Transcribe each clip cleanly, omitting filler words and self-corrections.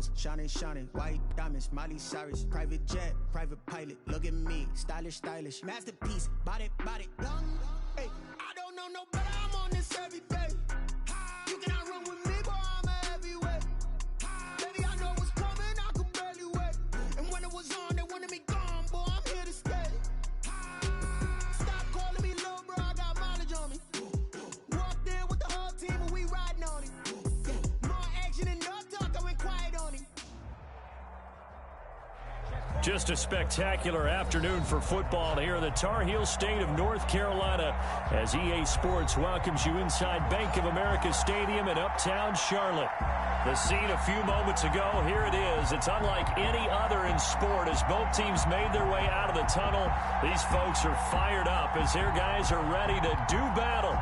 diamonds, shining, shining. White diamonds, Miley Cyrus. Private jet, private pilot. Look at me, stylish, stylish. Masterpiece, body, body. Hey, I don't know no better. I'm on this every day. You cannot run with me, boy. I'm a heavyweight. Baby, I know what's coming. I could barely wait. And when it was on, they wanted me gone, boy. I'm here to stay. Stop calling me little bro. I got mileage on me. Walked in with the whole team and we riding on it. More action and no talk. I went quiet on him. Just a spectacular afternoon for football here in the Tar Heel state of North Carolina as EA Sports welcomes you inside Bank of America Stadium in Uptown Charlotte. The scene a few moments ago, here it is. It's unlike any other in sport as both teams made their way out of the tunnel. These folks are fired up as their guys are ready to do battle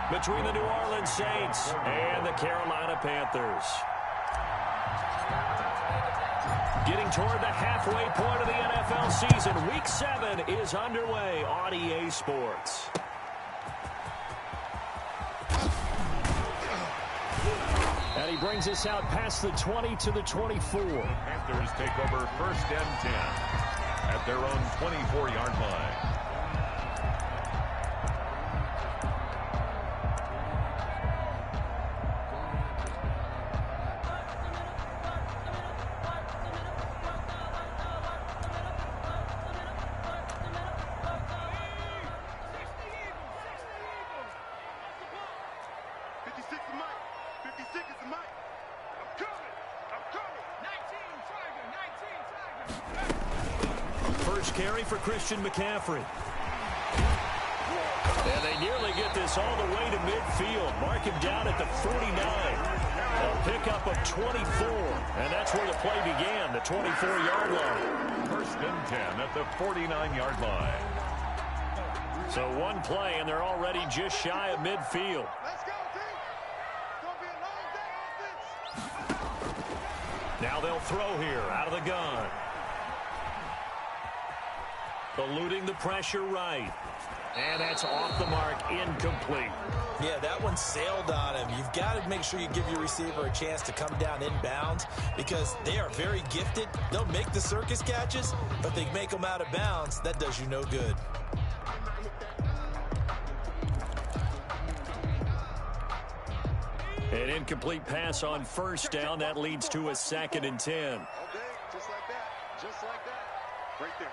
between the New Orleans Saints and the Carolina Panthers. Getting toward the halfway point of the NFL season. Week 7 is underway on EA Sports. And he brings us out past the 20 to the 24. Panthers take over 1st and 10 at their own 24-yard line. Carry for Christian McCaffrey. And they nearly get this all the way to midfield. Mark him down at the 49. A pickup of 24. And that's where the play began, the 24-yard line. 1st and 10 at the 49-yard line. So one play, and they're already just shy of midfield. Let's go, team. It's going to be a long day offense. Now they'll throw here out of the gun. Eluding the pressure right. And that's off the mark, incomplete. Yeah, that one sailed on him. You've got to make sure you give your receiver a chance to come down inbounds because they are very gifted. They'll make the circus catches, but they make them out of bounds. That does you no good. An incomplete pass on 1st down. That leads to a 2nd and 10. Okay, just like that. Just like that. Right there.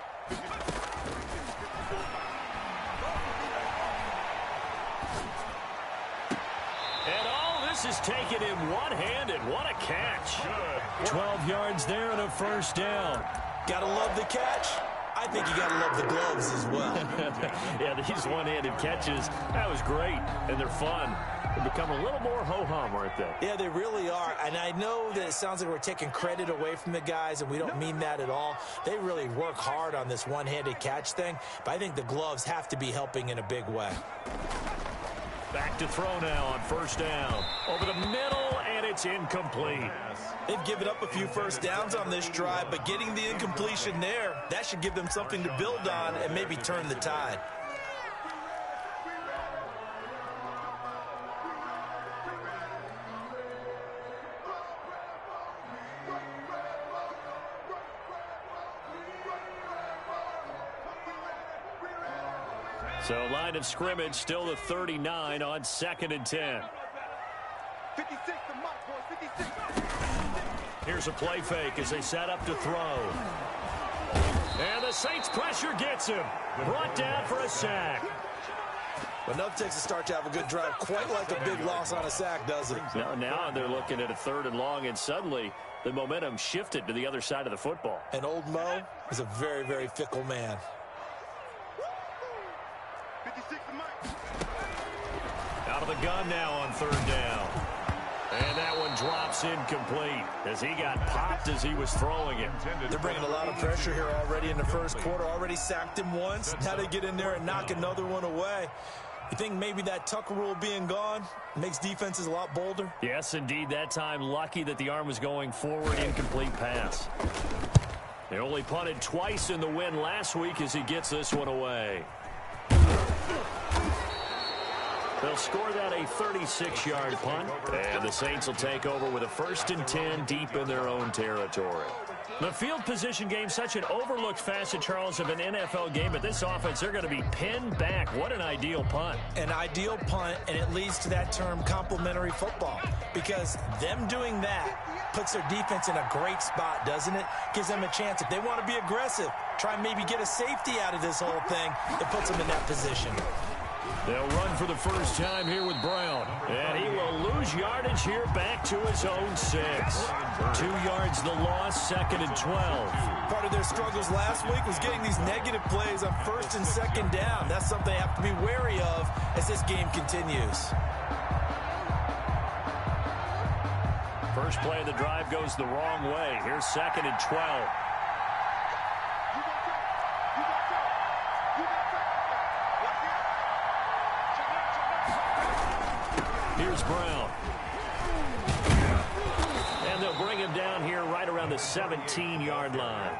And all this is taken in one-handed. What a catch. 12 yards there and a 1st down. Gotta love the catch. I think you gotta love the gloves as well. Yeah, these one-handed catches, that was great, and they're fun. They become a little more ho-hum, aren't they? Yeah, they really are. And I know that it sounds like we're taking credit away from the guys, and we don't mean that at all. They really work hard on this one-handed catch thing, but I think the gloves have to be helping in a big way. Back to throw now on 1st down. Over the middle, and it's incomplete. They've given up a few 1st downs on this drive, but getting the incompletion there, that should give them something to build on and maybe turn the tide. So line of scrimmage still the 39 on 2nd and 10. 56 to Mike, boy, 56. Here's a play fake as they set up to throw. And the Saints pressure gets him. Brought down for a sack. But enough takes a start to have a good drive, quite like a big loss on a sack, does it? Now they're looking at a 3rd and long, and suddenly the momentum shifted to the other side of the football. And old Mo is a very, very fickle man. 56 to Mike. Out of the gun now on 3rd down. And that one drops incomplete as he got popped as he was throwing it. They're bringing a lot of pressure here already in the 1st quarter. Already sacked him once. Now they get in there and knock another one away. You think maybe that Tucker rule being gone makes defenses a lot bolder? Yes, indeed. That time, lucky that the arm was going forward. Incomplete pass. They only punted twice in the win last week as he gets this one away. They'll score that a 36-yard punt, and the Saints will take over with a 1st and 10 deep in their own territory. The field position game, such an overlooked facet, Charles, of an NFL game, but this offense, they're going to be pinned back. What an ideal punt. An ideal punt, and it leads to that term complementary football, because them doing that puts their defense in a great spot, doesn't it? Gives them a chance. If they want to be aggressive, try and maybe get a safety out of this whole thing, it puts them in that position. They'll run for the first time here with Brown. And he will lose yardage here back to his own 6. 2 yards the loss, 2nd and 12. Part of their struggles last week was getting these negative plays on 1st and 2nd down. That's something they have to be wary of as this game continues. First play of the drive goes the wrong way. Here's 2nd and 12. Here's Brown. And they'll bring him down here right around the 17-yard line.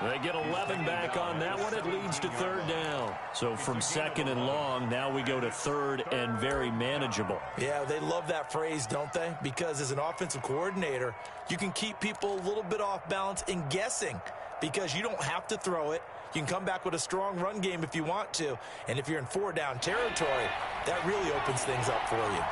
They get 11 back on that one. It leads to 3rd down. So from 2nd and long, now we go to 3rd and very manageable. Yeah, they love that phrase, don't they? Because as an offensive coordinator, you can keep people a little bit off balance and guessing because you don't have to throw it. You can come back with a strong run game if you want to. And if you're in 4-down territory, that really opens things up for you.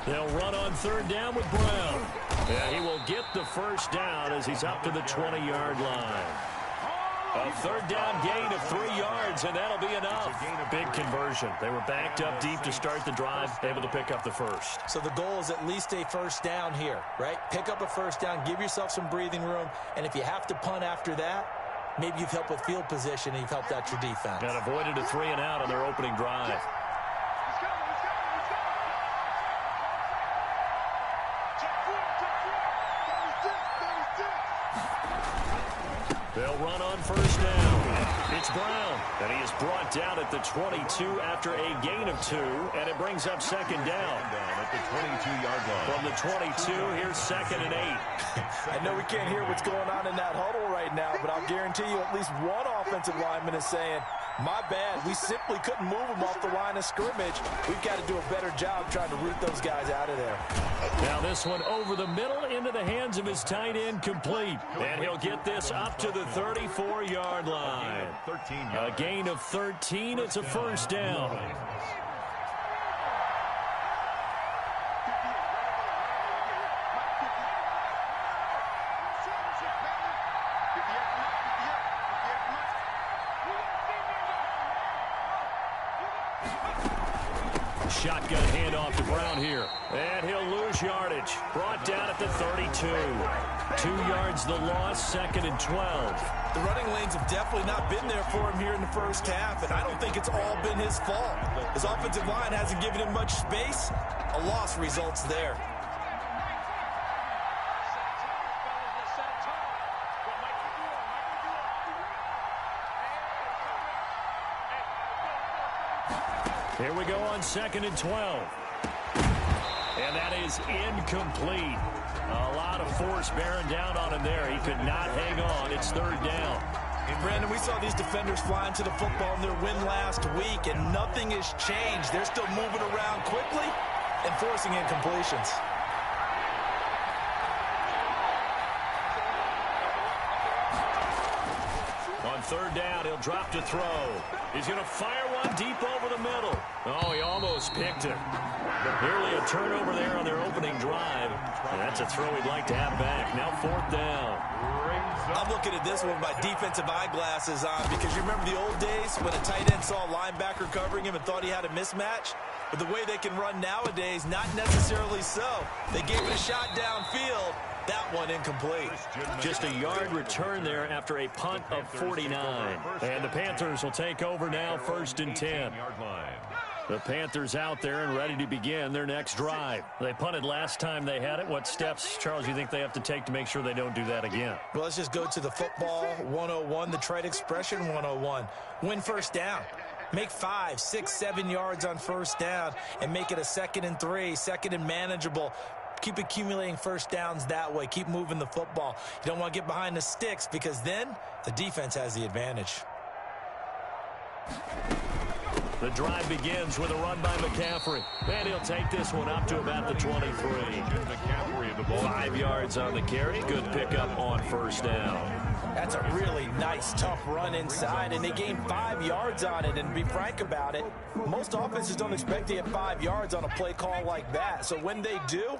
They'll run on 3rd down with Brown. Yeah, he will get the first down as he's up to the 20-yard line. A 3rd down gain of 3 yards, and that'll be enough. Big conversion. They were backed up deep to start the drive, able to pick up the first. So the goal is at least a 1st down here, right? Pick up a 1st down, give yourself some breathing room, and if you have to punt after that, maybe you've helped with field position and you've helped out your defense. And avoided a 3-and-out on their opening drive. They'll run on 1st down. It's Brown, and he is brought down at the 22 after a gain of 2, and it brings up 2nd down. At the 22-yard line. From the 22, here's 2nd and 8. I know we can't hear what's going on in that huddle right now, but I'll guarantee you at least one offensive lineman is saying, my bad, we simply couldn't move them off the line of scrimmage. We've got to do a better job trying to root those guys out of there. Now this one over the middle into the hands of his tight end, complete. And he'll get this up to the 34-yard line. A gain of 13. It's a 1st down. Shotgun handoff to Brown here. And he'll lose yardage. Brought down at the 32. 2 yards the loss, 2nd and 12. The running lanes have definitely not been there for him here in the first half, and I don't think it's all been his fault. His offensive line hasn't given him much space. A loss results there. Here we go on 2nd and 12. And that is incomplete. A lot of force bearing down on him there. He could not hang on. It's 3rd down. And Brandon, we saw these defenders flying to the football in their win last week, and nothing has changed. They're still moving around quickly and forcing incompletions. On 3rd down, he'll drop to throw. He's going to fire one deep over the middle. Oh, he almost picked it. Nearly a turnover there on their opening drive. And that's a throw he'd like to have back. Now 4th down. I'm looking at this one with my defensive eyeglasses on because you remember the old days when a tight end saw a linebacker covering him and thought he had a mismatch? But the way they can run nowadays, not necessarily so. They gave it a shot downfield. That one incomplete. Just a yard return there after a punt of 49. And the Panthers will take over now, 1st and 10. The Panthers out there and ready to begin their next drive. They punted last time they had it. What steps, Charles, you think they have to take to make sure they don't do that again? Well, let's just go to the football 101, the trite expression 101. Win 1st down. Make 5, 6, 7 yards on first down and make it a 2nd and 3, 2nd and manageable. Keep accumulating first downs that way. Keep moving the football. You don't want to get behind the sticks because then the defense has the advantage. The drive begins with a run by McCaffrey. And he'll take this one up to about the 23. 5 yards on the carry. Good pickup on first down. That's a really nice, tough run inside, and they gained 5 yards on it. And to be frank about it, most offenses don't expect to get 5 yards on a play call like that. So when they do,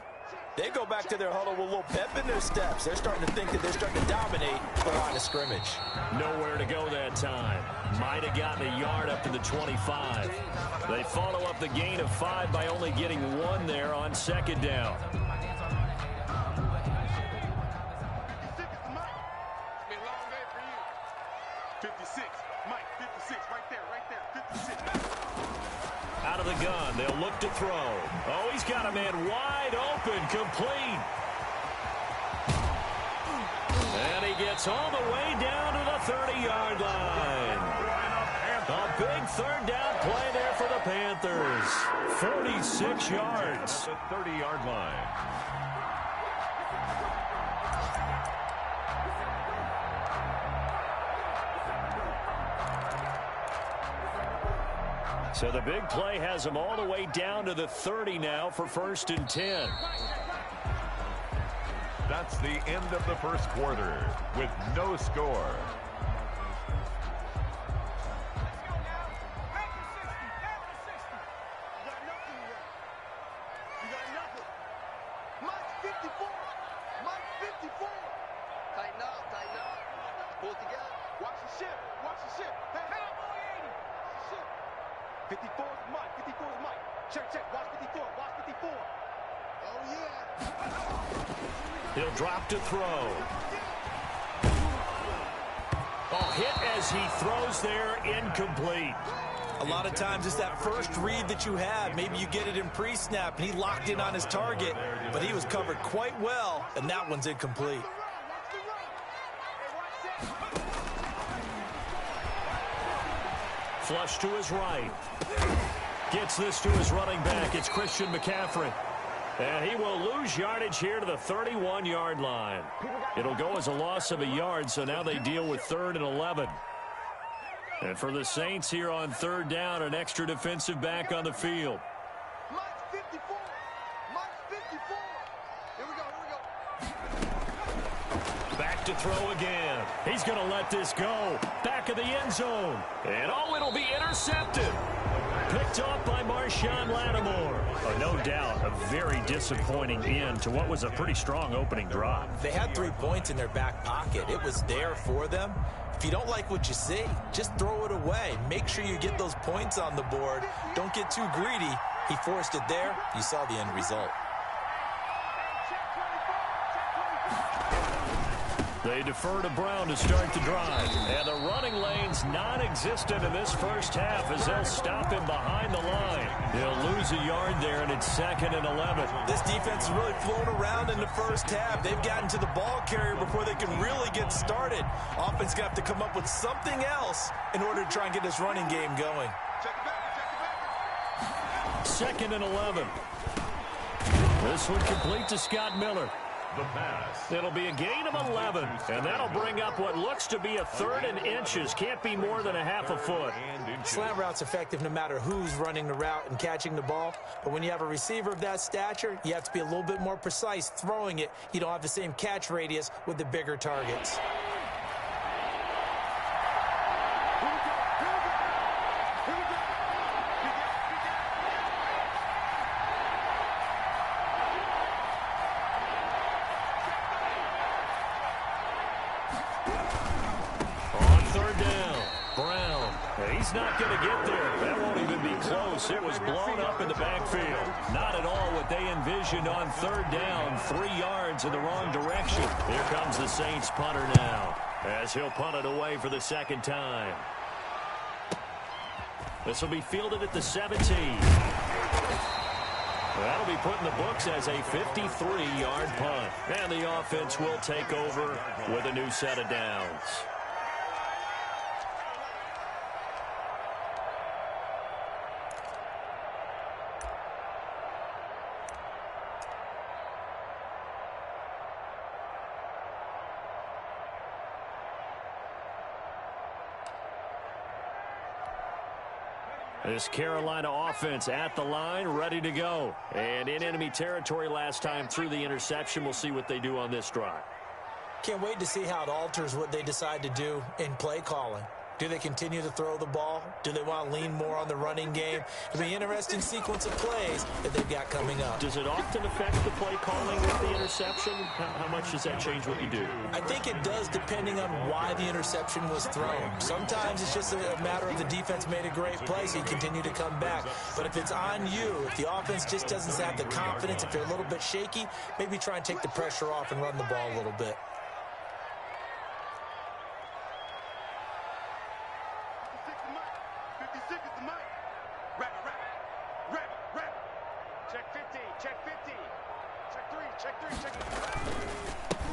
they go back to their huddle with a little pep in their steps. They're starting to think that they're starting to dominate the line of scrimmage. Nowhere to go that time. Might have gotten a yard up to the 25. They follow up the gain of 5 by only getting 1 there on 2nd down. Out of the gun, they'll look to throw. Oh, he's got a man wide open, complete. And he gets all the way down to the 30-yard line. A big 3rd down play there for the Panthers. 46 yards. The 30-yard line. So the big play has him all the way down to the 30 now for 1st and 10. That's the end of the first quarter with no score. He'll drop to throw. Oh, hit as he throws there, incomplete. A lot of times it's that first read that you have. Maybe you get it in pre-snap, and he locked in on his target, but he was covered quite well, and that one's incomplete. Flush to his right. Gets this to his running back. It's Christian McCaffrey. And he will lose yardage here to the 31-yard line. It'll go as a loss of a yard, so now they deal with 3rd and 11. And for the Saints here on 3rd down, an extra defensive back on the field. Back to throw again. He's going to let this go. Back of the end zone. And oh, it'll be intercepted. Picked off by Marshawn Lattimore. Oh, no doubt, a very disappointing end to what was a pretty strong opening drive. They had 3 points in their back pocket. It was there for them. If you don't like what you see, just throw it away. Make sure you get those points on the board. Don't get too greedy. He forced it there. You saw the end result. They defer to Brown to start the drive. And the running lane's non-existent in this first half as they'll stop him behind the line. He'll lose a yard there, and it's 2nd and 11. This defense is really flown around in the first half. They've gotten to the ball carrier before they can really get started. Offense going to have to come up with something else in order to try and get this running game going. 2nd and 11. This one complete to Scott Miller. The pass. It'll be a gain of 11, and that'll bring up what looks to be a 3rd and inches. Can't be more than a half a foot. Slant route's effective no matter who's running the route and catching the ball. But when you have a receiver of that stature, you have to be a little bit more precise throwing it. You don't have the same catch radius with the bigger targets. Not going to get there. That won't even be close. It was blown up in the backfield. Not at all what they envisioned on 3rd down. 3 yards in the wrong direction. Here comes the Saints punter now as he'll punt it away for the 2nd time. This will be fielded at the 17. That'll be put in the books as a 53-yard punt. And the offense will take over with a new set of downs. This Carolina offense at the line, ready to go. And in enemy territory last time through the interception. We'll see what they do on this drive. Can't wait to see how it alters what they decide to do in play calling. Do they continue to throw the ball? Do they want to lean more on the running game? It'll be an interesting sequence of plays that they've got coming up. Does it often affect the play calling with the interception? How much does that change what you do? I think it does depending on why the interception was thrown. Sometimes it's just a matter of the defense made a great play, so you continue to come back. But if it's on you, if the offense just doesn't have the confidence, if you're a little bit shaky, maybe try and take the pressure off and run the ball a little bit.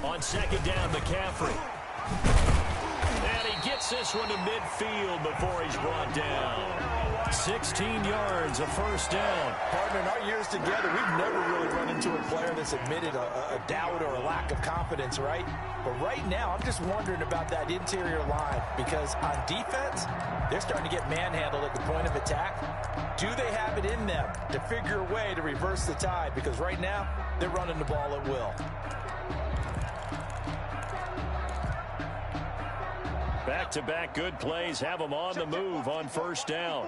On second down, McCaffrey. And he gets this one to midfield before he's brought down. 16 yards, a first down. Partner, in our years together, we've never really run into a player that's admitted a doubt or a lack of confidence, right? But right now, I'm just wondering about that interior line because on defense, they're starting to get manhandled at the point of attack. Do they have it in them to figure a way to reverse the tide? Because right now, they're running the ball at will. Back-to-back good plays have them on the move on first down.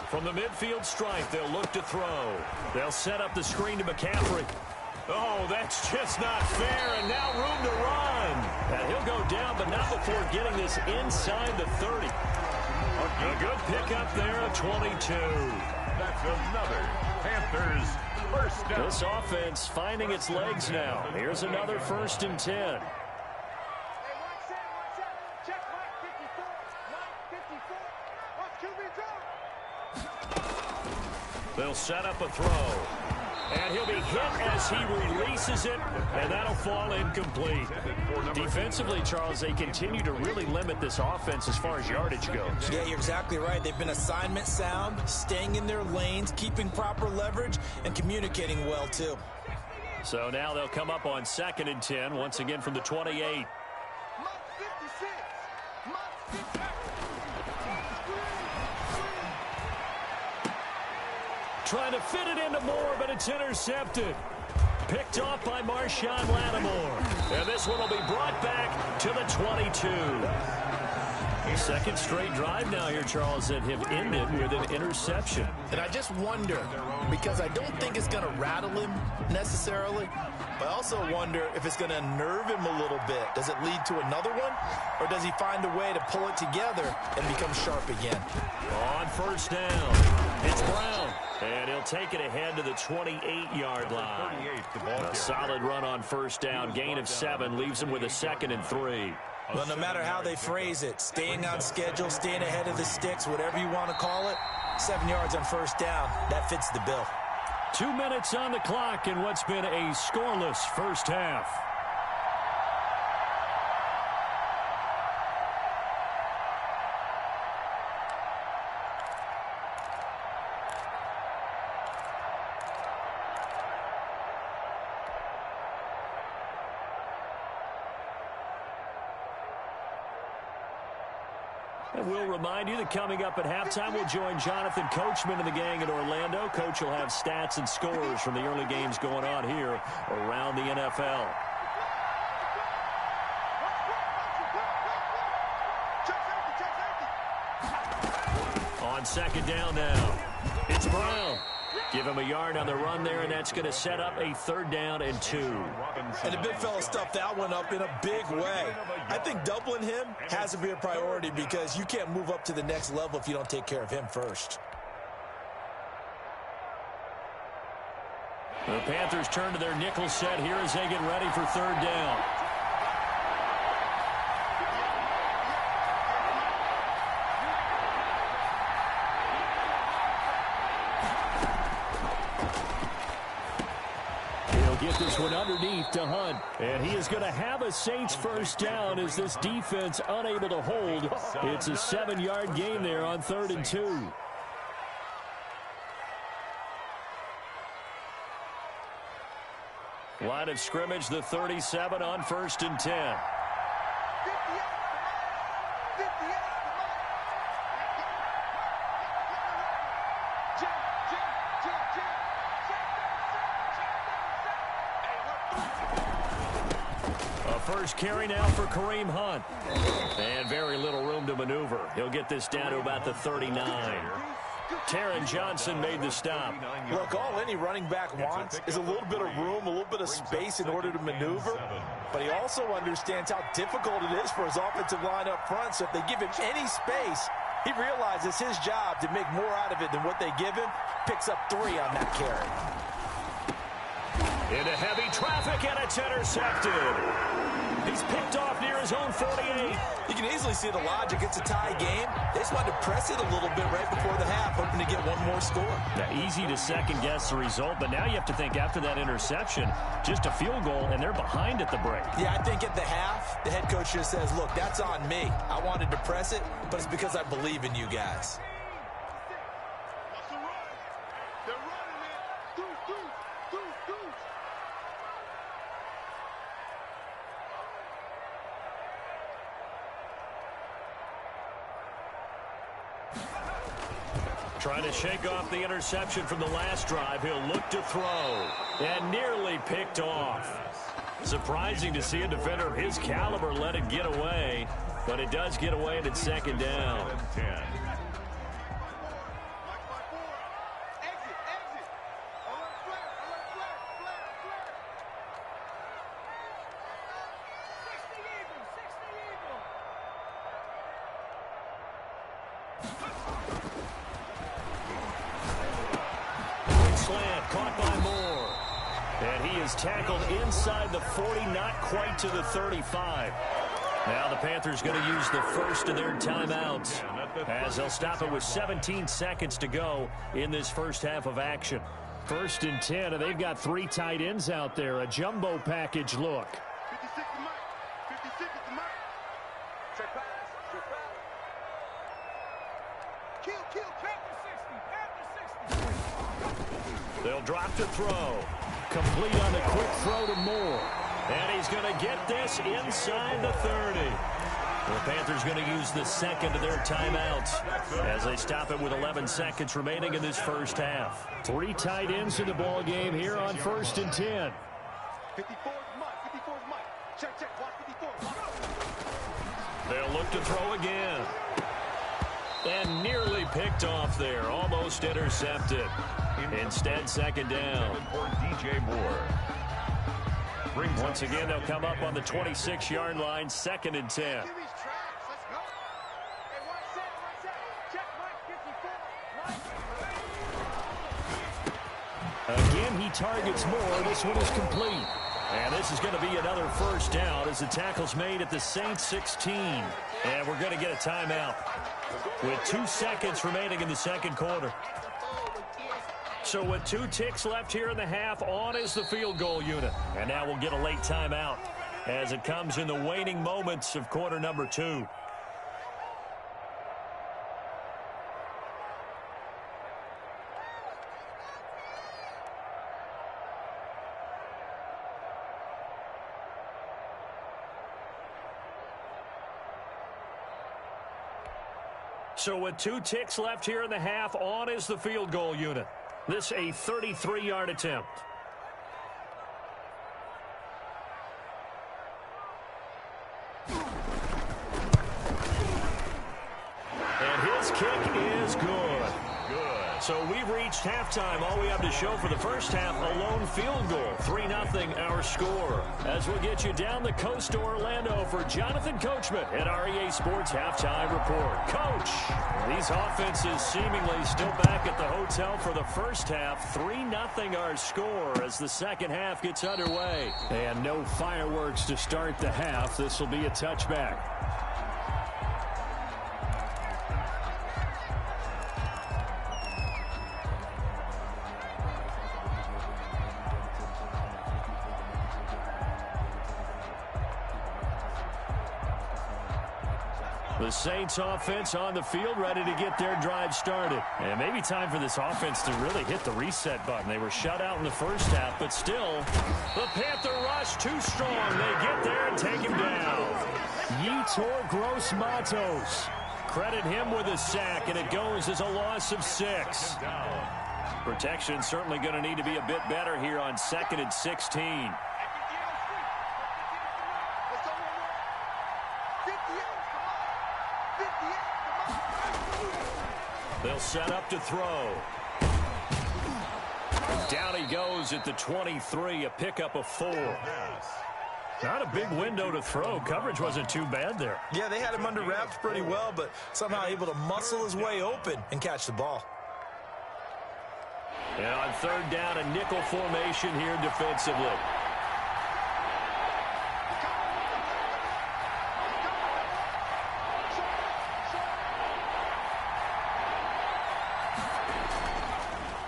From the midfield stripe, they'll look to throw. They'll set up the screen to McCaffrey. Oh, that's just not fair, and now room to run. And he'll go down, but not before getting this inside the 30. A good pickup there at 22. That's another Panthers first down. This offense finding its legs now. Here's another 1st and 10. They'll set up a throw. And he'll be hit as he releases it, and that'll fall incomplete. Defensively, Charles, they continue to really limit this offense as far as yardage goes. Yeah, you're exactly right. They've been assignment sound, staying in their lanes, keeping proper leverage, and communicating well, too. So now they'll come up on 2nd and 10, once again from the 28. Trying to fit it into Moore, but it's intercepted. Picked off by Marshawn Lattimore. And this one will be brought back to the 22. Second straight drive now here, Charles, that have ended with an interception. And I just wonder, because I don't think it's going to rattle him necessarily, but I also wonder if it's going to unnerve him a little bit. Does it lead to another one? Or does he find a way to pull it together and become sharp again? On first down, it's Brown. And he'll take it ahead to the 28-yard line. A solid run on first down. Gain of 7 leaves him with a 2nd and 3. Well, no matter how they phrase it, staying on schedule, staying ahead of the sticks, whatever you want to call it, 7 yards on first down, that fits the bill. 2 minutes on the clock in what's been a scoreless first half. And we'll remind you that coming up at halftime, we'll join Jonathan Coachman and the gang in Orlando. Coach will have stats and scores from the early games going on here around the NFL. On second down now, it's Brown. Give him a yard on the run there, and that's going to set up a 3rd down and 2. And the big fella stuffed that one up in a big way. I think doubling him has to be a priority because you can't move up to the next level if you don't take care of him first. The Panthers turn to their nickel set here as they get ready for 3rd down. Get this one underneath to Hunt. And he is going to have a Saints first down as this defense unable to hold. It's a 7-yard gain there on 3rd and 2. Line of scrimmage, the 37 on 1st and 10. A first carry now for Kareem Hunt. And very little room to maneuver. He'll get this down to about the 39. Taron Johnson made the stop. Look, all any running back wants is a little bit of room, a little bit of space in order to maneuver. But he also understands how difficult it is for his offensive line up front. So if they give him any space, he realizes his job to make more out of it than what they give him. Picks up 3 on that carry. Into heavy traffic, and it's intercepted. He's picked off near his own 48. You can easily see the logic. It's a tie game. They just wanted to press it a little bit right before the half, hoping to get one more score. Now, easy to second-guess the result, but now you have to think after that interception, just a field goal, and they're behind at the break. Yeah, I think at the half, the head coach just says, look, that's on me. I wanted to press it, but it's because I believe in you guys. Trying to shake off the interception from the last drive. He'll look to throw. And nearly picked off. Surprising to see a defender of his caliber let it get away. But it does get away and it's second down. Caught by Moore. And he is tackled inside the 40, not quite to the 35. Now the Panthers going to use the first of their timeouts as they'll stop it with 17 seconds to go in this first half of action. 1st and 10, and they've got 3 tight ends out there. A jumbo package look. 56 to Mike. 56 to Mike. Check pass. Check pass. Kill. Panther 60. They'll drop to throw. Complete on the quick throw to Moore. And he's going to get this inside the 30. The Panthers going to use the second of their timeouts as they stop it with 11 seconds remaining in this first half. 3 tight ends in the ball game here on 1st and 10. 54 is Mike. Check. Watch 54. They'll look to throw again. And nearly picked off there. Almost intercepted. Instead, second down. For DJ Moore. Once again, they'll come up on the 26-yard line, 2nd and 10. Give me tracks. Let's go. Hey, watch that. Check Mike 54. Again, he targets Moore. This one is complete. And this is going to be another first down as the tackle's made at the Saints 16. And we're going to get a timeout with 2 seconds remaining in the second quarter. So with 2 ticks left here in the half, on is the field goal unit. And now we'll get a late timeout as it comes in the waning moments of quarter number 2. So with 2 ticks left here in the half, on is the field goal unit. This a 33-yard attempt. And his kick is good. So we've reached halftime. All we have to show for the first half, a lone field goal. 3-0 our score. As we'll get you down the coast to Orlando for Jonathan Coachman at our EA Sports Halftime Report. Coach, these offenses seemingly still back at the hotel for the first half. 3-0 our score as the second half gets underway. And no fireworks to start the half. This will be a touchback. The Saints offense on the field, ready to get their drive started. And maybe time for this offense to really hit the reset button. They were shut out in the first half, but still, the Panther rush too strong. They get there and take him down. Yetur Gross-Matos. Credit him with a sack, and it goes as a loss of 6. Protection certainly going to need to be a bit better here on 2nd and 16. They'll set up to throw. Down he goes at the 23, a pickup of 4. Not a big window to throw. Coverage wasn't too bad there. Yeah, they had him under wraps pretty well, but somehow able to muscle his way open and catch the ball. And on 3rd down, a nickel formation here defensively.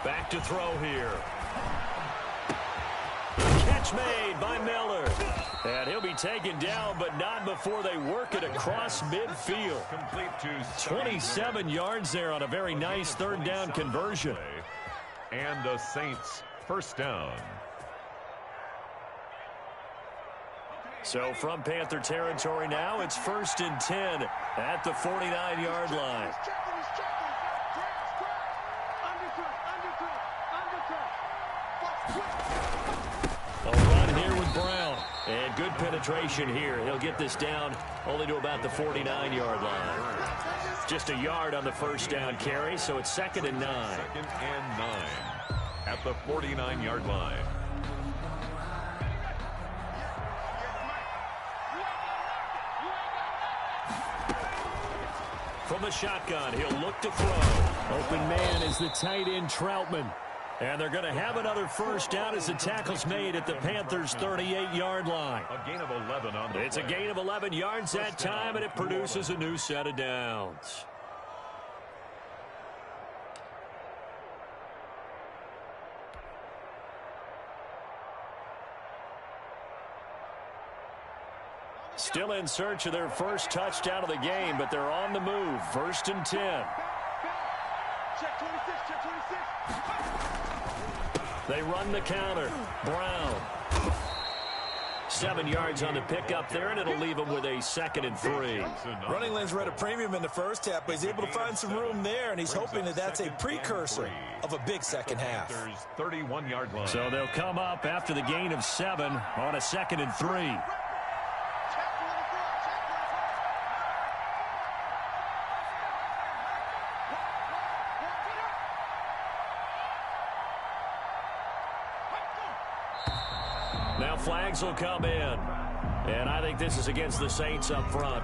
Back to throw here. Catch made by Miller. And he'll be taken down, but not before they work it across midfield. 27 yards there on a very nice 3rd down conversion. And the Saints first down. So from Panther territory now, it's 1st and 10 at the 49-yard line. A run here with Brown. And good penetration here. He'll get this down only to about the 49-yard line. Just a yard on the first down carry, so it's 2nd and 9. 2nd and 9 at the 49-yard line. From the shotgun, he'll look to throw. Open man is the tight end Troutman. And they're going to have another first down as the tackle's made at the Panthers' 38-yard line. A gain of 11 on the It's a gain of 11 yards that time, and it produces a new set of downs. Still in search of their first touchdown of the game, but they're on the move. 1st and 10. Check 26, check 26. They run the counter. Brown. 7 yards on the pickup there, and it'll leave them with a 2nd and 3. Running lanes were at a premium in the first half, but he's able to find some room there, and he's hoping that that's a precursor of a big second half. 31-yard line. So they'll come up after the gain of 7 on a 2nd and 3. Now flags will come in. And I think this is against the Saints up front.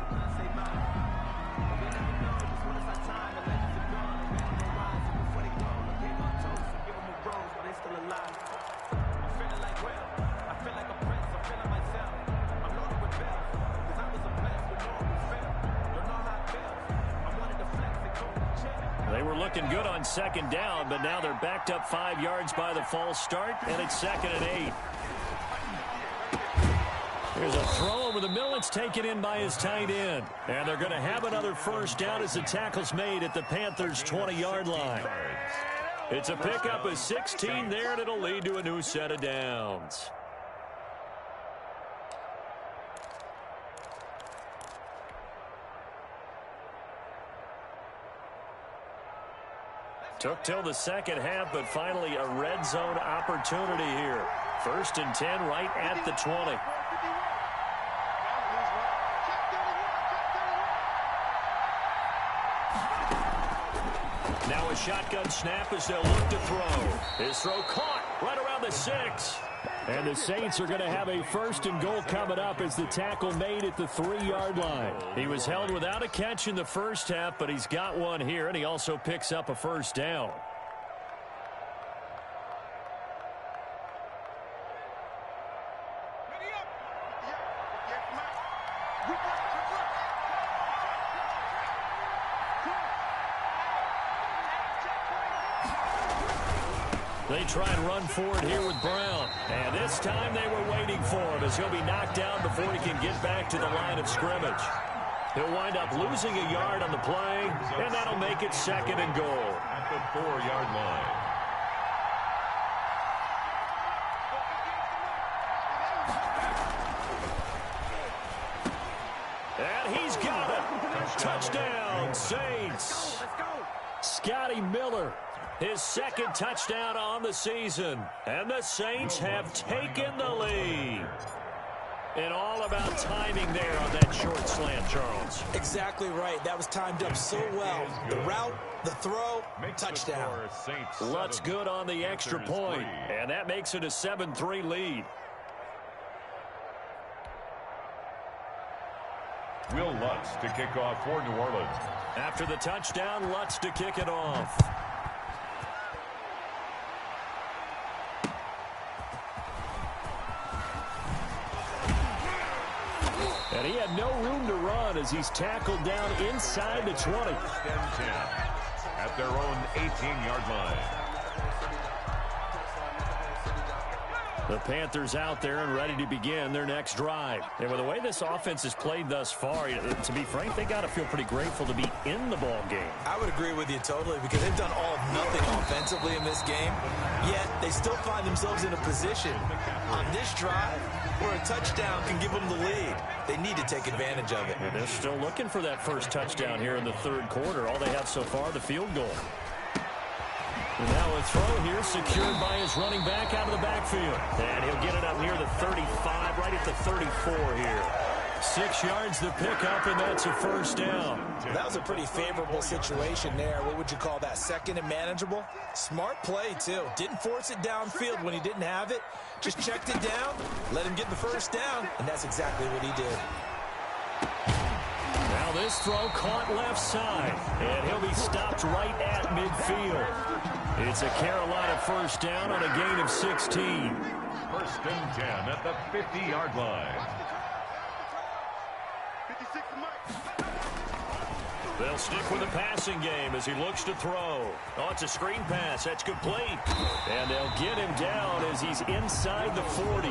They were looking good on 2nd down, but now they're backed up 5 yards by the false start, and it's 2nd and 8. Here's a throw over the middle. It's taken in by his tight end. And they're going to have another first down as the tackle's made at the Panthers' 20-yard line. It's a pickup of 16 there, and it'll lead to a new set of downs. Took till the second half, but finally a red zone opportunity here. 1st and 10 right at the 20. Now a shotgun snap as they'll look to throw. His throw caught right around the 6. And the Saints are going to have a 1st and goal coming up as the tackle made at the 3-yard line. He was held without a catch in the first half, but he's got one here, and he also picks up a first down. They try and run forward here with Brown. And this time they were waiting for him as he'll be knocked down before he can get back to the line of scrimmage. He'll wind up losing a yard on the play, and that'll make it 2nd and goal. At the 4-yard line. And he's got it. Touchdown, Saints. Scotty Miller, his 2nd touchdown on the season. And the Saints have taken the lead. And all about timing there on that short slant, Charles. Exactly right. That was timed up so well. The route, the throw, touchdown. Lutz good on the extra point. And that makes it a 7-3 lead. Will Lutz to kick off for New Orleans. After the touchdown, Lutz to kick it off. And he had no room to run as he's tackled down inside the 20. 10-10 at their own 18-yard line. The Panthers out there and ready to begin their next drive. And with the way this offense has played thus far, to be frank, they got to feel pretty grateful to be in the ball game. I would agree with you totally because they've done all of nothing offensively in this game, yet they still find themselves in a position on this drive where a touchdown can give them the lead. They need to take advantage of it. And they're still looking for that first touchdown here in the 3rd quarter. All they have so far, the field goal. And now a throw here secured by his running back out of the backfield. And he'll get it up near the 35, right at the 34 here. 6 yards to pick up, and that's a first down. That was a pretty favorable situation there. What would you call that? 2nd and manageable? Smart play, too. Didn't force it downfield when he didn't have it. Just checked it down, let him get the first down, and that's exactly what he did. Now this throw caught left side, and he'll be stopped right at midfield. It's a Carolina first down on a gain of 16. 1st and 10 at the 50-yard line. They'll stick with the passing game as he looks to throw. Oh, it's a screen pass. That's complete. And they'll get him down as he's inside the 40.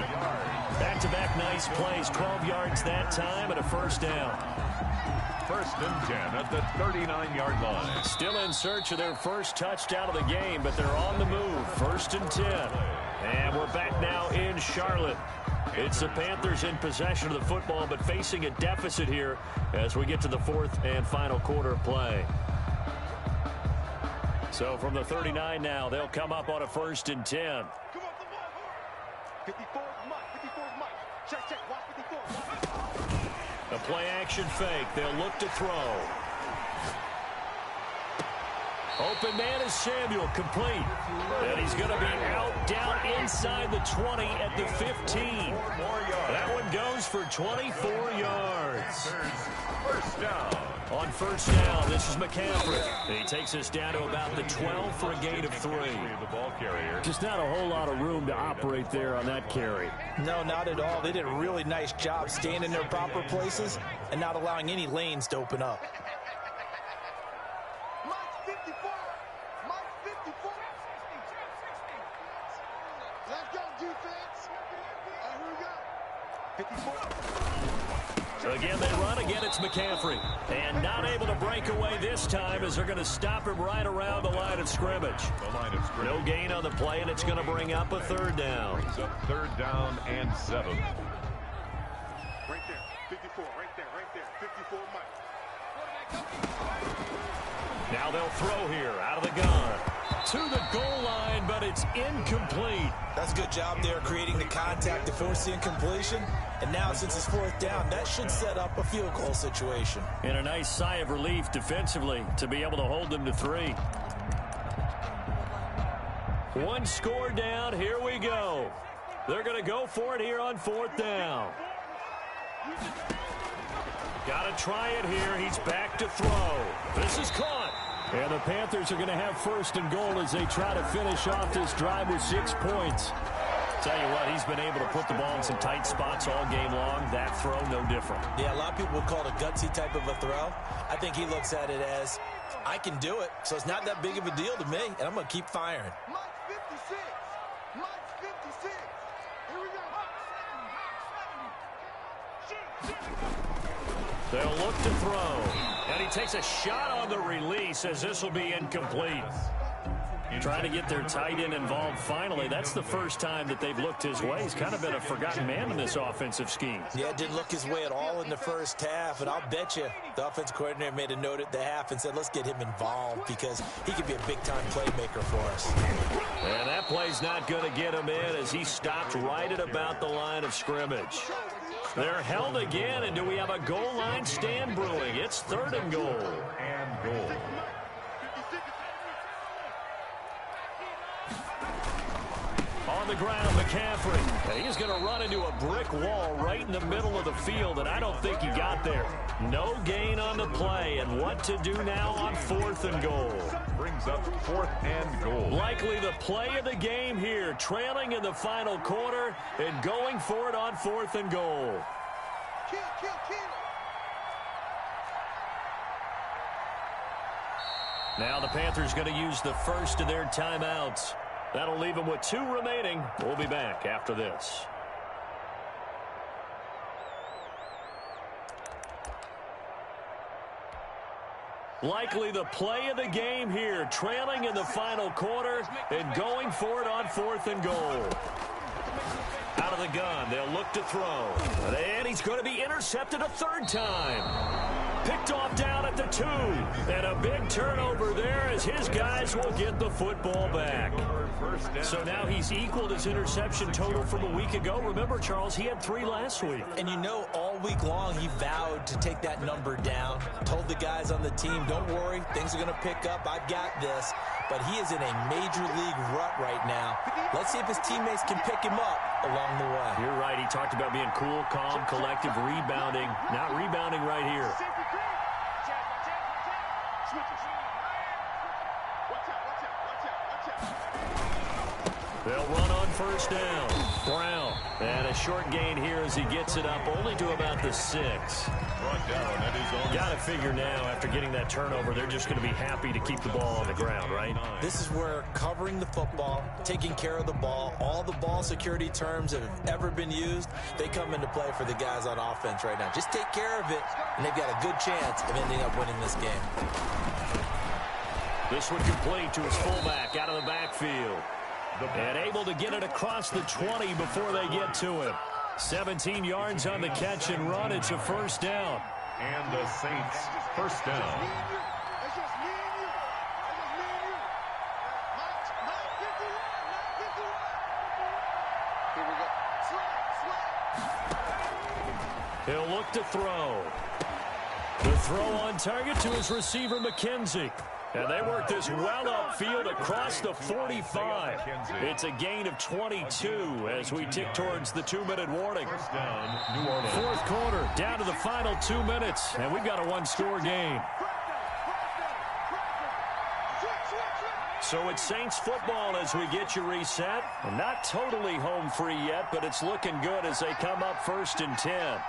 Back-to-back nice plays. 12 yards that time and a first down. 1st and 10 at the 39-yard line. Still in search of their first touchdown of the game, but they're on the move. 1st and 10. And we're back now in Charlotte. It's the Panthers in possession of the football, but facing a deficit here as we get to the 4th and final quarter of play. So from the 39 now, they'll come up on a 1st and 10. 54 Mike. 54 Mike. Check. Watch 54. A play action fake. They'll look to throw. Open man is Samuel, complete. And he's going to be out down inside the 20 at the 15. That one goes for 24 yards. First down. On first down, this is McCaffrey. He takes us down to about the 12 for a gain of 3. The ball carrier. Just not a whole lot of room to operate there on that carry. No, not at all. They did a really nice job staying in their proper places and not allowing any lanes to open up. Mike 54. Mike 54. Let's go, defense. All right, here we go. 54. Again, they run. Again, it's McCaffrey. And not able to break away this time as they're going to stop him right around the line of scrimmage. No gain on the play, and it's going to bring up a 3rd down. Brings up 3rd down and 7. Right there. 54. Right there. 54 Mike. Now they'll throw here out of the gun. To the goal line, but it's incomplete. That's a good job there creating the contact to force the incompletion. And now since it's 4th down, that should set up a field goal situation. And a nice sigh of relief defensively to be able to hold them to 3. One score down. Here we go. They're going to go for it here on 4th down. Got to try it here. He's back to throw. This is caught. And the Panthers are going to have 1st and goal as they try to finish off this drive with 6 points. Tell you what, he's been able to put the ball in some tight spots all game long. That throw, no different. Yeah, a lot of people would call it a gutsy type of a throw. I think he looks at it as, I can do it, so it's not that big of a deal to me, and I'm going to keep firing. Mike 56. Mike 56. Here we go. They'll look to throw. And he takes a shot on the release as this will be incomplete. Trying to get their tight end involved finally. That's the first time that they've looked his way. He's kind of been a forgotten man in this offensive scheme. Yeah, it didn't look his way at all in the first half, and I'll bet you the offensive coordinator made a note at the half and said, let's get him involved because he could be a big-time playmaker for us. And that play's not going to get him in as he stopped right at about the line of scrimmage. They're held again, and do we have a goal line stand brewing? It's 3rd and goal. And goal. On the ground, McCaffrey. And he's going to run into a brick wall right in the middle of the field, and I don't think he got there. No gain on the play, and what to do now on 4th and goal. Brings up 4th and goal. Likely the play of the game here, trailing in the final quarter and going for it on 4th and goal. Kill. Now the Panthers going to use the first of their timeouts. That'll leave them with 2 remaining. We'll be back after this. Likely the play of the game here, trailing in the final quarter and going for it on 4th and goal. Out of the gun, they'll look to throw. And he's going to be intercepted a 3rd time. Picked off down at the 2. And a big turnover there as his guys will get the football back. So now he's equaled his interception total from a week ago. Remember, Charles, he had 3 last week. And you know, all week long he vowed to take that number down. Told the guys on the team, don't worry, things are going to pick up. I've got this. But he is in a major league rut right now. Let's see if his teammates can pick him up along the way. You're right. He talked about being cool, calm, collective, rebounding. Not rebounding right here. They'll run on 1st down. Brown. And a short gain here as he gets it up only to about the 6. Brought down at his own. Got to figure now, after getting that turnover, they're just going to be happy to keep the ball on the ground, right? This is where covering the football, taking care of the ball, all the ball security terms that have ever been used, they come into play for the guys on offense right now. Just take care of it, and they've got a good chance of ending up winning this game. This one complete to his fullback out of the backfield. And able to get it across the 20 before they get to him. 17 yards on the catch and run. It's a 1st down. And the Saints 1st down. It's just me and you. Here we go. Slap. He'll look to throw. The throw on target to his receiver, McKenzie. And they work this well upfield across the 45. It's a gain of 22 as we tick towards the 2-minute warning. 1st down, New Orleans. 4th quarter, down to the final 2 minutes, and we've got a 1-score game. So it's Saints football as we get you reset. And not totally home free yet, but it's looking good as they come up 1st and 10.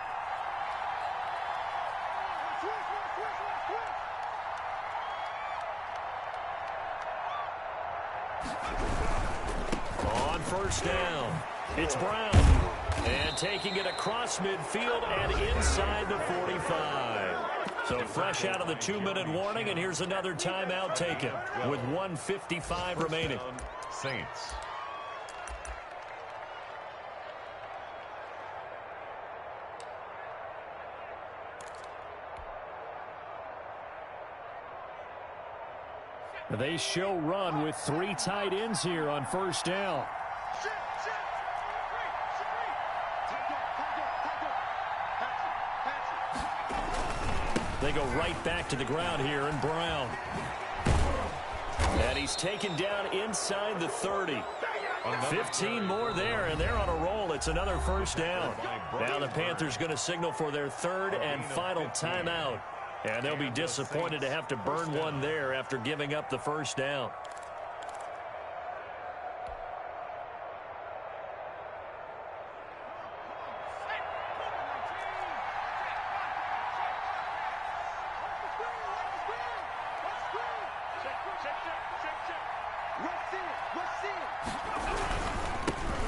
On 1st down, it's Brown. And taking it across midfield and inside the 45. So fresh out of the 2-minute warning, and here's another timeout taken with 1:55 remaining. Saints. They show run with 3 tight ends here on 1st down. They go right back to the ground here in Brown. And he's taken down inside the 30. 15 more there, and they're on a roll. It's another 1st down. Now the Panthers going to signal for their 3rd and final timeout. And they'll be disappointed to have to burn one there after giving up the 1st down.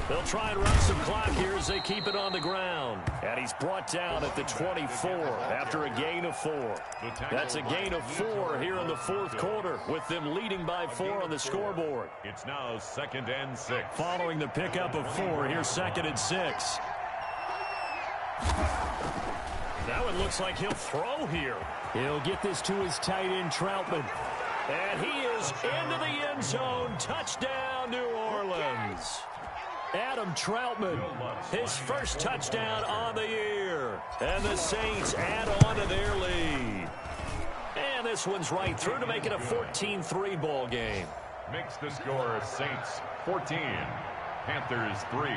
They'll try and run some clock here as they keep it on the ground. And he's brought down at the 24 after a gain of 4. That's a gain of 4 here in the fourth quarter, with them leading by 4 on the scoreboard. It's now 2nd and 6. Following the pickup of 4, here's 2nd and 6. Now it looks like he'll throw here. He'll get this to his tight end, Troutman. And he is into the end zone. Touchdown, New Orleans. Adam Troutman, his first touchdown on the year. And the Saints add on to their lead. And this one's right through to make it a 14-3 ball game. Makes the score Saints 14, Panthers 3.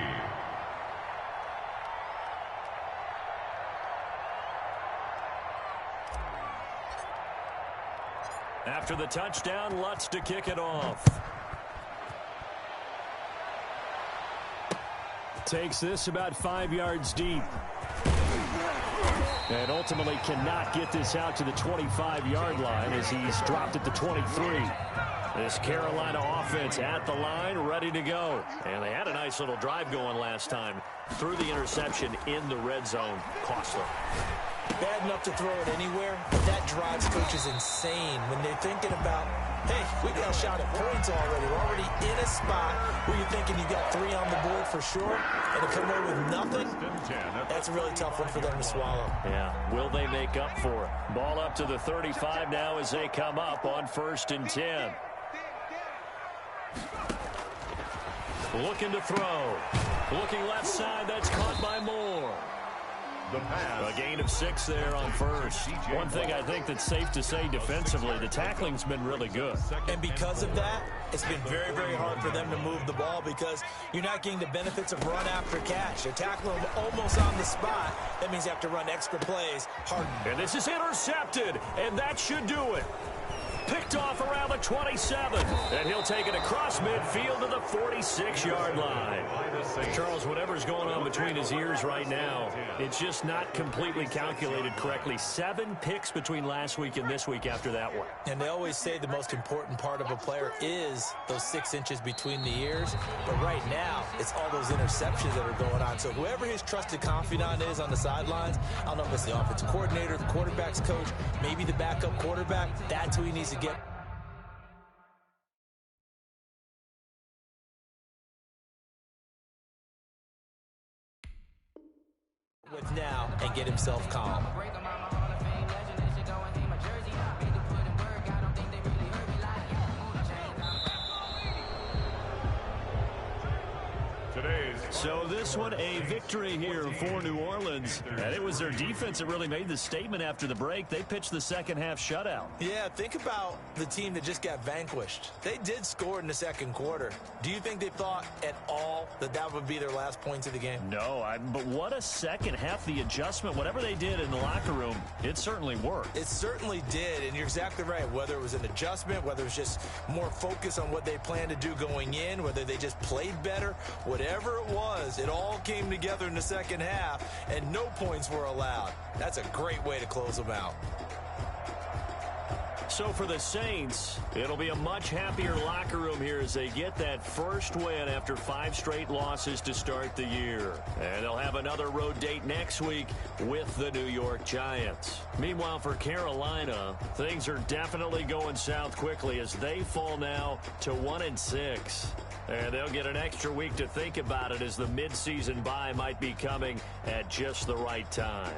After the touchdown, Lutz to kick it off. Takes this about 5 yards deep. And ultimately cannot get this out to the 25-yard line as he's dropped at the 23. This Carolina offense at the line, ready to go. And they had a nice little drive going last time. Threw the interception in the red zone. Costly. Bad enough to throw it anywhere, but that drives coaches insane when they're thinking about, hey, we got a shot at points already. We're already in a spot where you're thinking you got 3 on the board for sure, and to come away with nothing, that's a really tough one for them to swallow. Yeah, will they make up for it? Ball up to the 35 now as they come up on 1st and 10. Looking to throw. Looking left side, that's caught by Moore. A gain of 6 there on first. One thing I think that's safe to say defensively, the tackling's been really good. And because of that, it's been very, very hard for them to move the ball because you're not getting the benefits of run after catch. They're tackling them almost on the spot. That means you have to run extra plays hard. And this is intercepted, and that should do it. Picked off around the 27. And he'll take it across midfield to the 46-yard line. Charles, whatever's going on between his ears right now, it's just not completely calculated correctly. 7 picks between last week and this week after that one. And they always say the most important part of a player is those 6 inches between the ears. But right now, it's all those interceptions that are going on. So whoever his trusted confidant is on the sidelines, I don't know if it's the offensive coordinator, the quarterback's coach, maybe the backup quarterback, that's who he needs to get. With now and get himself calm. So this one, a victory here for New Orleans. And it was their defense that really made the statement after the break. They pitched the second half shutout. Yeah, think about the team that just got vanquished. They did score in the second quarter. Do you think they thought at all that that would be their last points of the game? No, but what a second half. The adjustment, whatever they did in the locker room, it certainly worked. It certainly did, and you're exactly right. Whether it was an adjustment, whether it was just more focus on what they planned to do going in, whether they just played better, whatever it was, it all came together in the second half, and no points were allowed. That's a great way to close them out. So for the Saints, it'll be a much happier locker room here as they get that first win after 5 straight losses to start the year. And they'll have another road date next week with the New York Giants. Meanwhile, for Carolina, things are definitely going south quickly as they fall now to 1-6. And they'll get an extra week to think about it as the midseason bye might be coming at just the right time.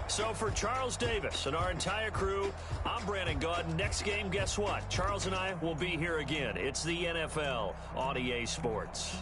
So for Charles Davis and our entire crew, I'm Brandon Gaudin. Next game, guess what? Charles and I will be here again. It's the NFL on EA Sports.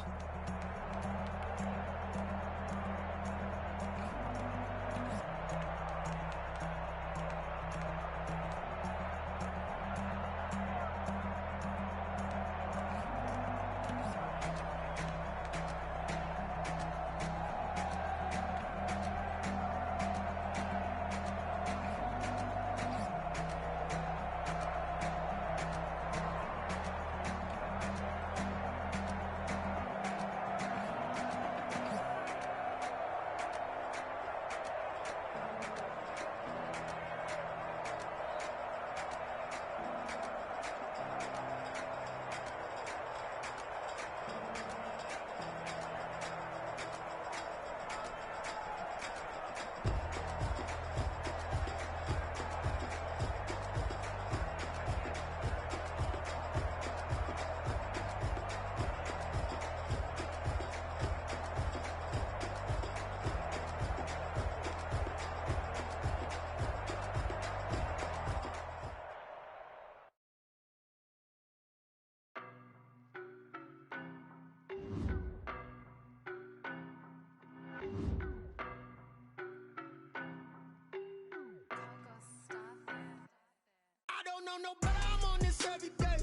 know no better, I'm on this every day.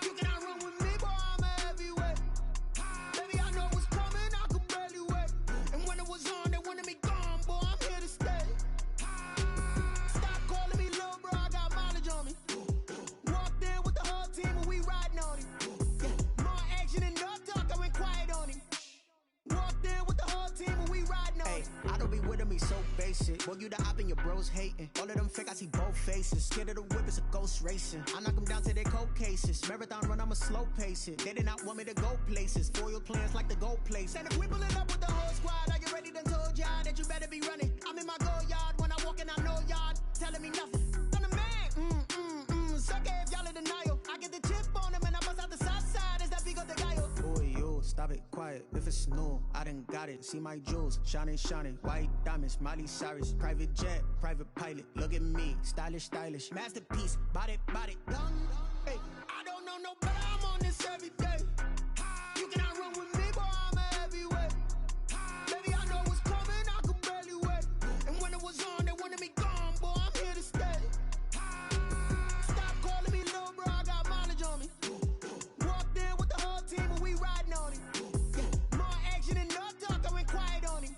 You cannot run with me, boy, I'm a heavyweight. Baby, I know what's coming, I could barely wait. And when it was on, they wanted me gone, boy, I'm here to stay. Stop calling me little bro, I got mileage on me. Walked in with the whole team and we riding on him. Yeah, more action and no talk, I went quiet on him. Walked in with the whole team and we riding on him. I don't be with him, he's so basic. Boy, you the op and your bros hating. All of them fake, I see both faces. Scared of the whip, it's a ghost racing. I knock them down to their cold cases. Marathon run, I'ma slow pace it. They did not want me to go places. Foil plans like the gold place. And if we pulling up with the whole squad, are you ready? Done told y'all that you better be running. I'm in my go yard when I walk in, I know y'all telling me nothing. I'm the man, sucker if y'all in denial. I get the chip on them and I bust out the south side. Is that Vigo de Gallo? Boy, you stop it, quiet. If it's new, I done got it. See my jewels, shining, shining. White diamonds, Miley Cyrus. Private jet, private pilot. Look at me, stylish, stylish. Masterpiece, body, body. Hey, I don't know no better. I'm on this every day. You cannot run with me, boy, I'm a heavyweight. Baby, I know what's coming, I could barely wait. And when it was on, they wanted me gone, boy, I'm here to stay. Stop calling me little bro, I got mileage on me. Walked in with the whole team and we riding on him. Yeah, more action and no talk, I went quiet on him.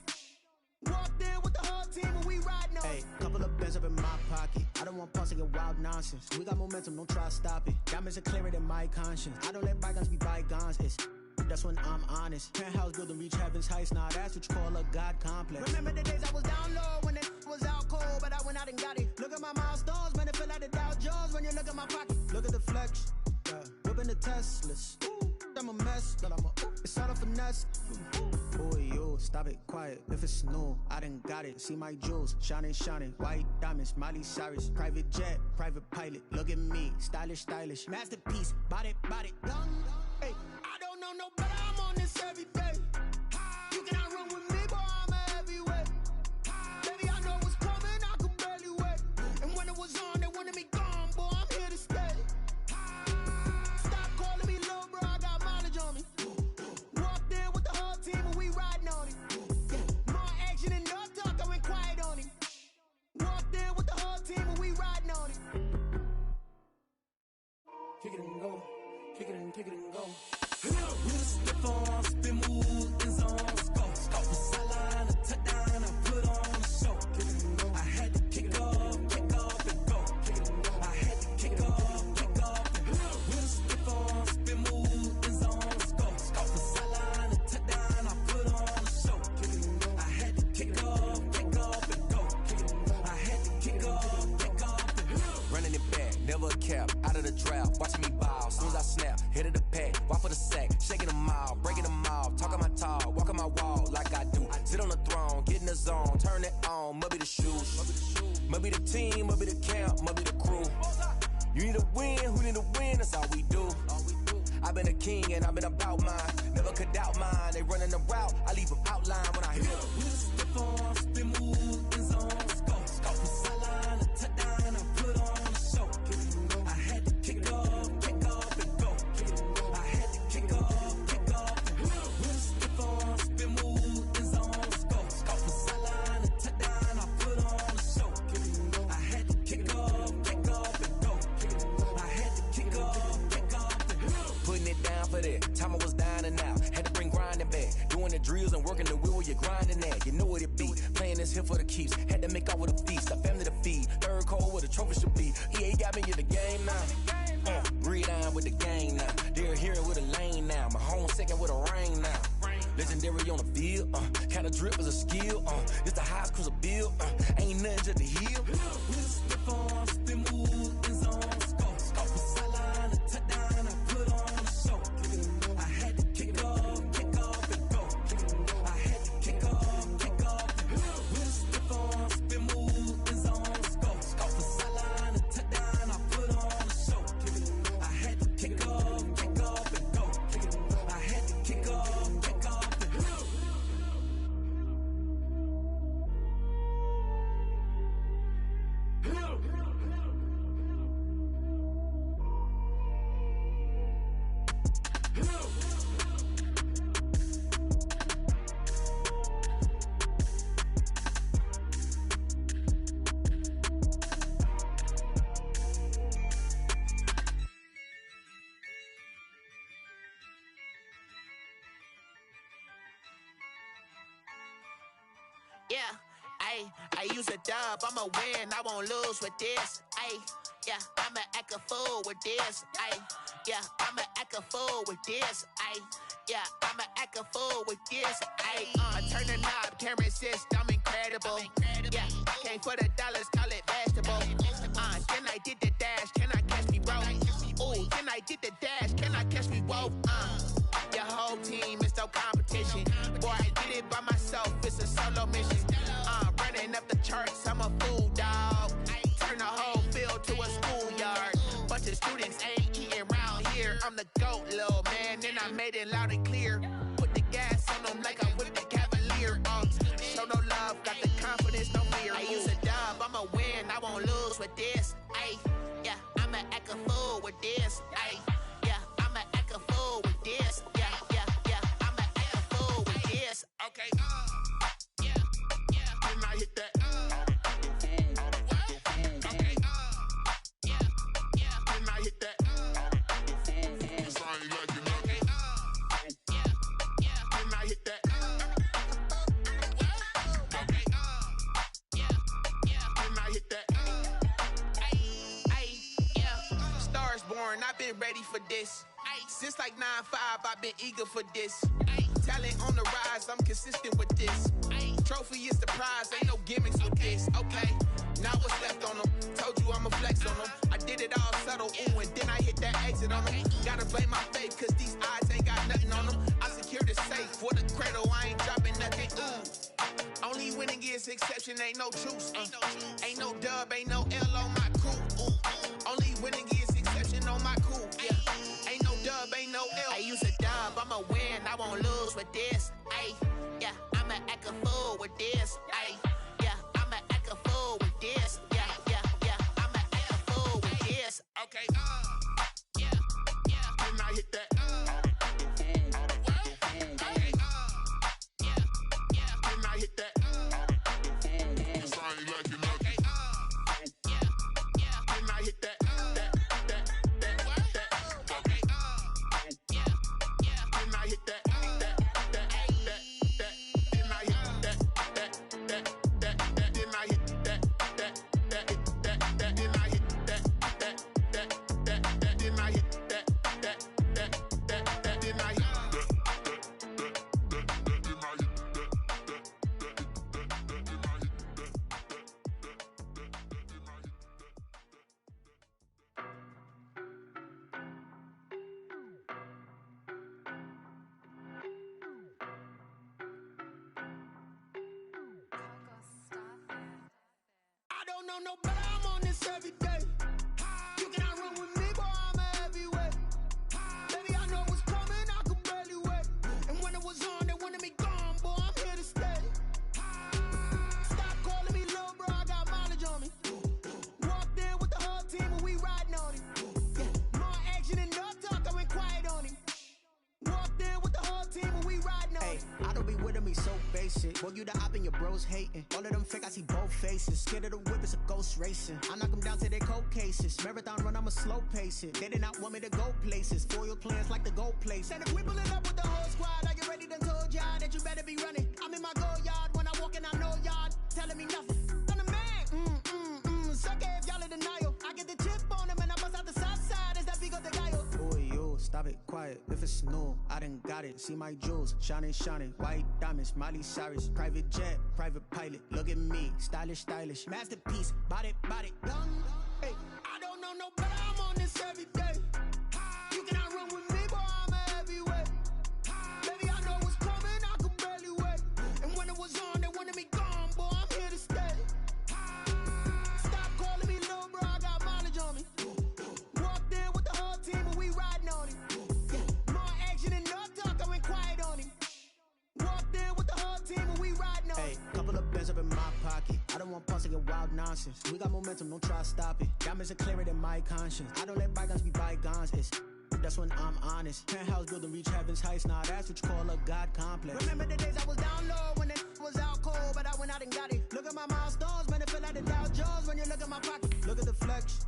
Walked in with the whole team and we riding on him. Hey, couple of bands up in my pocket. I don't want pulse to get wild nonsense. We got momentum, don't try to stop it. Diamonds are clearer than my conscience. I don't let bygones be bygones. That's when I'm honest. Penthouse building, reach heaven's heights. Now that's what you call a God complex. Remember the days I was down low when it was out cold, but I went out and got it. Look at my milestones, man, it feel like the Dow Jones when you look at my pocket. Look at the flex, yeah. Whipping the Teslas. Ooh, I'm a mess, but it's all a finesse. Boy, you stop it, quiet. If it's new, I done got it. See my jewels, shining, shining. White diamonds, Miley Cyrus. Private jet, private pilot. Look at me, stylish, stylish. Masterpiece, body, body. Hey, I don't know no better. I'm on this every day. You cannot run with me, boy, I'm a heavyweight. Baby, I know what's coming, I could barely wait. And when it was on, they wanted me gone, boy, I'm here to stay. Stop calling me little bro, I got mileage on me. Walked in with the whole team and we riding on him. Yeah, more action and no talk, I went quiet on him. Walked in with the whole team and we riding on him. Kick it and go, kick it and go. With a stiff arm, spin move, in zone, go. From sideline to touchdown, I put on a show. I had to kick off and go. I had to kick off and go. With a stiff arm, spin move, in zone, go. From sideline to touchdown, I put on a show. I had to kick off and go. I had to kick off and go. Running it back, never a cap, out of the draft, watching me ball. Soon as I snap, head of the pack, walk for the sack, shaking them all, breaking them off, talking my talk, walking my wall like I do. Sit on the throne, get in the zone, turn it on, must be the shoes, must be the team, must be the camp, must be the crew. You need a win, who need a win, that's all we do. I've been a king and I've been about mine, never could doubt mine. They running the route, I leave them outline when I hit them. With a stiff arm, spin move, in zone, go. From sideline to touchdown, I put on a show. I had to kick off and go. I had to kick off and go. With a stiff arm, spin move, in zone, go. From sideline to touchdown, I put on a show. I had to kick off and go. I had to kick off and go. Putting it down for that, time I was down and out, had to bring grinding back, doing the drills and working the wheel where you're grinding at, you know what it be, playing this here for the keeps, had to make off with a feast, a family to feed, third cold where the trophy should be, EA got me in the game now, breathe on with the game now, they're here with a lane now, my home second with a rain now, legendary on the field, kinda drip is a skill, it's the highest cruiser bill, ain't nothing just to heal. With a stiff arm, spin move, in zone, go. From sideline to touchdown, I put on a show. I had to kick off and go. I had to kick off and go. With a stiff arm, spin move, in zone, go. From sideline to touchdown, I put on a show. I had to kick off and go. I had to kick off and go. yeah. I use a dub, I'ma win, I won't lose with this. Yeah, I'ma act a fool with this. Yeah, I'ma act a fool with this. Yeah, I'ma act a fool with this. Turn the knob, camera assist, I'm incredible. Yeah, came for the dollars, call it vegetable. Then I did the dash, can I catch me, bro? Ooh, then I did the dash, can I catch me, whoa? Your whole team is no competition. Boy, I did it by myself, it's a solo mission. Running up the charts, I'm a fool, dog. Turn the whole field to a schoolyard. Bunch of students ain't eating round here. I'm the GOAT, little man, and I made it loud and clear. Put the gas on them like I whipped the Cavalier. Show no love, got the confidence, no fear. I use a dub, I'ma win, I won't lose with this. Yeah, I'ma act a fool with this. Yeah, I'ma act a fool with this. Yeah, I'ma act a fool with this. Okay, yeah, then I hit that. Okay, yeah, then I hit that. Cause I ain't like it. Okay, yeah, then I hit that. Okay, yeah, then I hit that. Yeah, Stars born, I've been ready for this. Since like 9-5, I've been eager for this. Talent on the rise, I'm consistent with this. Trophy is the prize, ain't no gimmicks with this. Okay, now what's left on them? Told you I'ma flex on them. I did it all subtle, ooh, and then I hit that exit on them. Gotta blame my faith, cause these odds ain't got nothing on them. I secure the safe for the cradle, I ain't dropping nothing, ooh. Only winning is exception, ain't no truce. Ain't no dub, ain't no L on my crew. Only winning is exception on my crew. Yeah, ain't no dub, ain't no L. I use a dub, I'ma win, I won't lose with this. Yeah, I'ma act a fool with this. Yeah, I'ma act a fool with this. Yeah, I'ma act a fool with this. Okay, yeah, then I hit that. Okay, yeah, then I hit that. Cause I ain't like it. Okay, yeah, then I hit that. Okay, yeah, then I hit that. No, but I'm on this every day. You cannot run with me, boy, I'm a heavyweight. Baby, I know what's coming, I could barely wait. And when it was on, they wanted me gone, boy, I'm here to stay. Stop calling me little bro, I got mileage on me. Walked in with the whole team and we riding on him. More action and no talk, I went quiet on him. Walked in with the whole team and we riding on him. I don't be with me so basic. Boy, you the op and your bros hating. All of them fake, I see both faces. Scared of the whip, it's a ghost racing. I knock them down to their cold cases. Marathon run, I'ma slow pace it. They did not want me to go places. Foil plans like the go place. And if we pulling up with the whole squad, are you ready? Done told y'all that you better be running. I'm in my go yard. When I walk in, I know y'all telling me nothing. I'm the man. Suck it if y'all in denial. I get the chip on them and I bust out the south side. Is that Vigo de Gallo? Boy, yo, stop it, quiet. If it's new, I done got it. See my jewels, shining. White diamonds, Miley Cyrus. Private jet, private pilot. Look at me, stylish. Masterpiece, body, done. Hey, I don't know no better, I'm on this every day. You cannot run with me, boy, I'm a heavyweight. Baby, I know what's coming, I could barely wait. And when it was on, they wanted me gone, boy, I'm here to stay. Stop calling me little bro, I got mileage on me. Walked in with the whole team and we riding on him. More action and no talk, I went quiet on him. Walked in with the whole team and we riding on him. Hey, couple of bands up in my pocket. I don't want pause to get wild nonsense. We got momentum, don't try to stop it. Diamonds are clearer than my conscience. I don't let bygones be bygones. That's when I'm honest. Penthouse building reach heaven's heights. Nah, that's what you call a God complex. Remember the days I was down low when it was out cold, but I went out and got it. Look at my milestones, man, it feel like the Dow Jones when you look at my pocket. Look at the flex,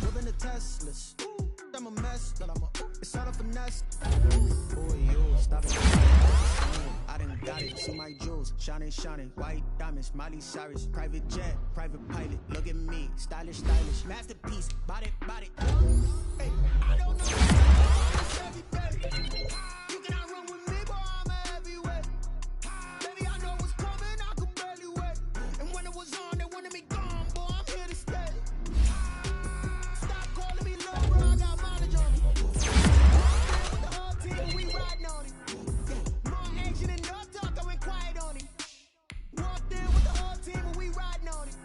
whipping the Teslas. The I'm a mess. It's all a finesse. Who are you? Stop it. I done got it. See my jewels, shining, shining. White diamonds, Miley Cyrus. Private jet, private pilot. Look at me, stylish, stylish. Masterpiece, body, body. Hey, I don't know. You cannot run with me, boy, I'm a heavyweight. Baby, I know what's coming, I could barely wait. And when it was on, they wanted me gone, boy, I'm here to stay. Stop calling me low, bro, I got mileage on me. With the whole team, we riding on it. More action and no talk, I went quiet on it. Walked in with the whole team, and we riding on it.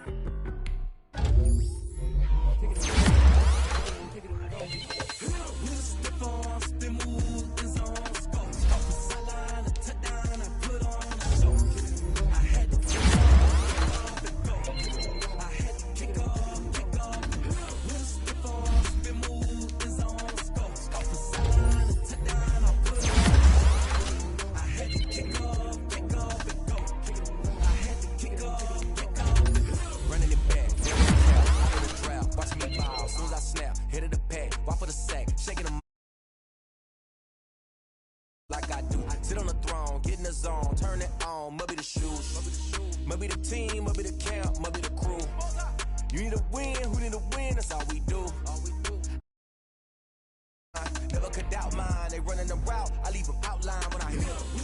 Like I do, sit on the throne, get in the zone, turn it on, maybe the shoes, maybe the team, maybe the camp, maybe the crew. You need a win, who need a win, that's all we do. Never could doubt mine, they running the route, I leave them outline when I hit them.